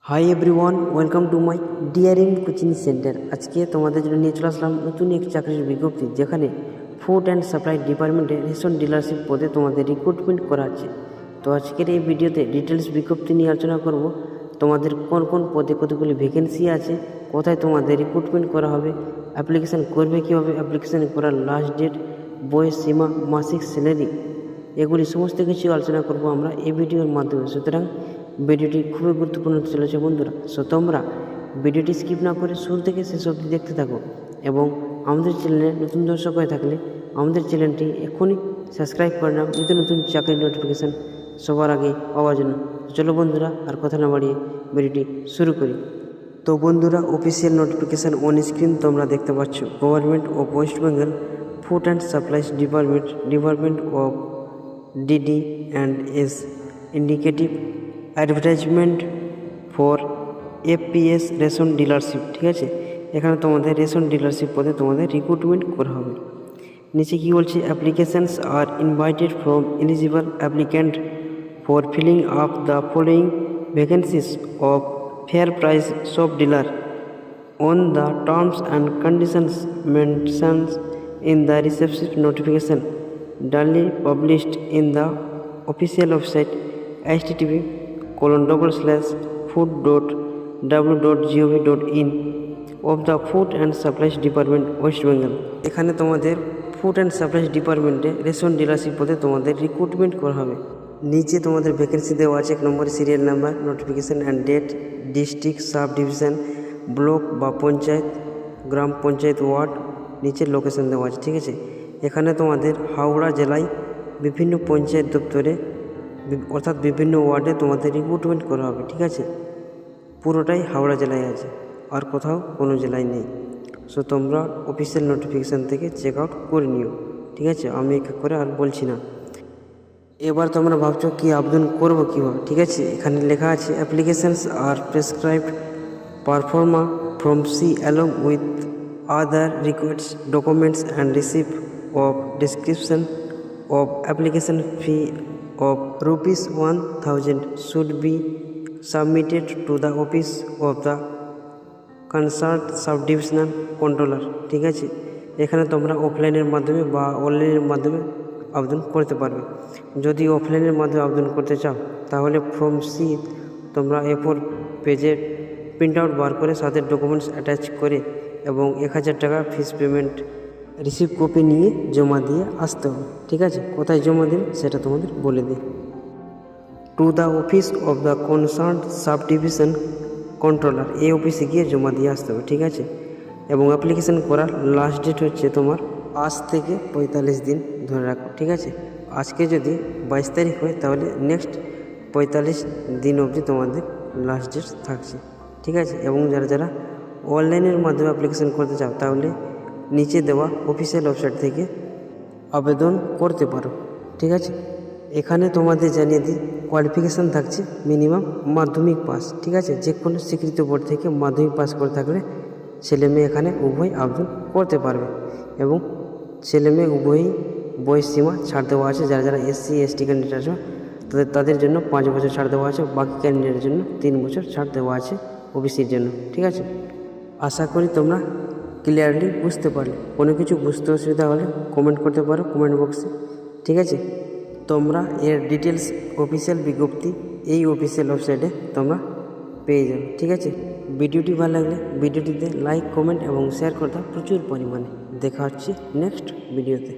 Hi everyone, welcome to my ডিয়ারিং coaching centre. আজকে তোমাদের জন্য নিয়ে চলে আসলাম নতুন এক চাকরির বিজ্ঞপ্তি, যেখানে ফুড অ্যান্ড সাপ্লাই ডিপার্টমেন্টে রেশন ডিলারশিপ পদে তোমাদের রিক্রুটমেন্ট করা আছে। তো আজকের এই ভিডিওতে ডিটেলস বিজ্ঞপ্তি নিয়ে আলোচনা করব। তোমাদের কোন কোন পদে কতগুলি ভ্যাকেন্সি আছে, কোথায় তোমাদের রিক্রুটমেন্ট করা হবে, অ্যাপ্লিকেশান করবে কীভাবে, অ্যাপ্লিকেশান করার লাস্ট ডেট, বয়স সীমা, মাসিক স্যালারি, এগুলি সমস্ত কিছু আলোচনা করব আমরা এই ভিডিওর মাধ্যমে। সুতরাং ভিডিওটি খুবই গুরুত্বপূর্ণ হতে চলেছে বন্ধুরা। সো তোমরা ভিডিওটি স্কিপ না করে শুরু থেকে শেষ অবধি দেখতে থাকো, এবং আমাদের চ্যানেলে নতুন দর্শক হয়ে থাকলে আমাদের চ্যানেলটি এখনই সাবস্ক্রাইব করে নাও, নতুন নতুন চাকরির নোটিফিকেশান সবার আগে পাওয়ার জন্য। চলো বন্ধুরা, আর কথা না বাড়িয়ে ভিডিওটি শুরু করি। তো বন্ধুরা, অফিসিয়াল নোটিফিকেশান অন স্ক্রিন তোমরা দেখতে পাচ্ছ। Government of West Bengal food and supplies department of DD&S indicative advertisement for FPS ration dealership. ঠিক আছে, এখানে তোমাদের রেশন ডিলারশিপ পদে তোমাদের রিক্রুটমেন্ট করা হবে। নিচে কী বলছে, applications are invited from eligible applicant for filling up the following vacancies of fair price shop dealer on the terms and conditions mentioned in the reception notification duly published in the official website http://food.w.gov.in of the Food and Supplies Department, West Bengal। এখানে তোমাদের food and supplies ডিপার্টমেন্টে ration dealership পদে তোমাদের recruitment করা হবে। নিচে তোমাদের vacancy দেওয়া আছে, 1 number serial number, notification and date, district, sub division, block বা পঞ্চায়েত, গ্রাম পঞ্চায়েত, ওয়ার্ড, নিচের লোকেশন দেওয়া আছে। ঠিক আছে, এখানে তোমাদের হাওড়া জেলায় বিভিন্ন পঞ্চায়েত দপ্তরে অর্থাৎ বিভিন্ন ওয়ার্ডে তোমাদের রিক্রুটমেন্ট করা হবে। ঠিক আছে, পুরোটাই হাওড়া জেলায় আছে, আর কোথাও কোনো জেলায় নেই। সো তোমরা অফিসিয়াল নোটিফিকেশান থেকে চেক আউট করে নিও। ঠিক আছে, আমি এক এক করে আর বলছি না। এবার তোমরা ভাবছো কি আবেদন করবো কীভাবে। ঠিক আছে, এখানে লেখা আছে, applications R prescribed performa from C along with other required documents and receipt of description of application fee of ₹1000 should be submitted to the office of the concerned subdivisional controller। ঠিক আছে, এখানে তোমরা অফলাইনের মাধ্যমে বা অনলাইনের মাধ্যমে আবেদন করতে পারবে। যদি অফলাইনের মাধ্যমে আবেদন করতে চাও, তাহলে ফর্ম সি তোমরা A4 পেজের প্রিন্ট আউট বার করে সাথে ডকুমেন্টস অ্যাটাচ করে এবং 1000 টাকা ফিস পেমেন্ট রিসিভ কপি নিয়ে জমা দিয়ে আসতে হবে। ঠিক আছে, কোথায় জমা দেবে সেটা তোমাদের বলে দিই। To the office of the concern sub division controller, এই অফিসে গিয়ে জমা দিয়ে আসতে হবে। ঠিক আছে, এবং অ্যাপ্লিকেশান করার লাস্ট ডেট হচ্ছে তোমার আজ থেকে 45 দিন ধরে রাখো। ঠিক আছে, আজকে যদি 22 তারিখ হয়, তাহলে নেক্সট 45 দিন অবধি তোমাদের লাস্ট ডেট থাকছে। ঠিক আছে, এবং যারা যারা অনলাইনের মাধ্যমে অ্যাপ্লিকেশান করতে চাও, তাহলে নিচে দেওয়া অফিসিয়াল ওয়েবসাইট থেকে আবেদন করতে পারো। ঠিক আছে, এখানে তোমাদের জানিয়ে দিই, কোয়ালিফিকেশান থাকছে মিনিমাম মাধ্যমিক পাস। ঠিক আছে, যে কোনো স্বীকৃত বোর্ড থেকে মাধ্যমিক পাস করে থাকলে ছেলে মেয়ে এখানে উভয় আবেদন করতে পারবে, এবং ছেলে মেয়ে উভয়ই বয়স সীমা ছাড় দেওয়া আছে। যারা যারা SC ST ক্যান্ডিডেট আছে তাদের জন্য 5 বছর ছাড় দেওয়া আছে, বাকি ক্যান্ডিডেটের জন্য 3 বছর ছাড় দেওয়া আছে ওবিসির জন্য। ঠিক আছে, আশা করি তোমরা ক্লিয়ারলি বুঝতে পারলে। কোনো কিছু বুঝতে অসুবিধা হলে কমেন্ট করতে পারো কমেন্ট বক্সে। ঠিক আছে, তোমরা এর ডিটেলস অফিসিয়াল বিজ্ঞপ্তি এই অফিসিয়াল ওয়েবসাইটে তোমরা পেয়ে যাবে। ঠিক আছে, ভিডিওটি ভালো লাগলে ভিডিওটিতে লাইক, কমেন্ট এবং শেয়ার করতে প্রচুর পরিমাণে। দেখা হচ্ছে নেক্সট ভিডিওতে।